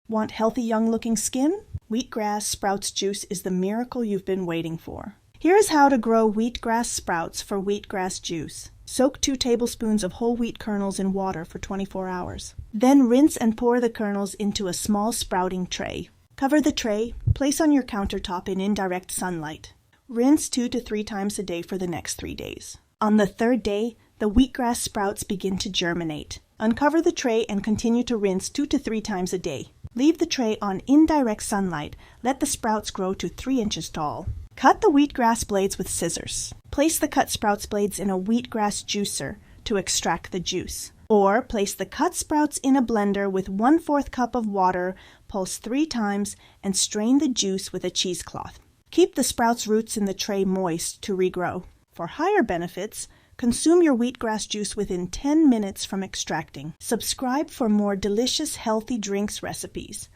Want healthy, young-looking skin? Wheatgrass Sprouts juice is the miracle you've been waiting for. Here's how to grow wheatgrass sprouts for wheatgrass juice. Soak 2 tablespoons of whole wheat kernels in water for 24 hours. Then rinse and pour the kernels into a small sprouting tray. Cover the tray, place on your countertop in indirect sunlight. Rinse 2 to 3 times a day for the next 3 days. On the 3rd day, the wheatgrass sprouts begin to germinate. Uncover the tray and continue to rinse 2 to 3 times a day. Leave the tray on indirect sunlight. Let the sprouts grow to 3 inches tall. Cut the wheatgrass blades with scissors. Place the cut sprouts blades in a wheatgrass juicer to extract the juice. Or place the cut sprouts in a blender with 1/4 cup of water, pulse 3 times, and strain the juice with a cheesecloth. Keep the sprouts roots in the tray moist to regrow. For higher benefits, consume your wheatgrass juice within 10 minutes from extracting. Subscribe for more delicious healthy drinks recipes.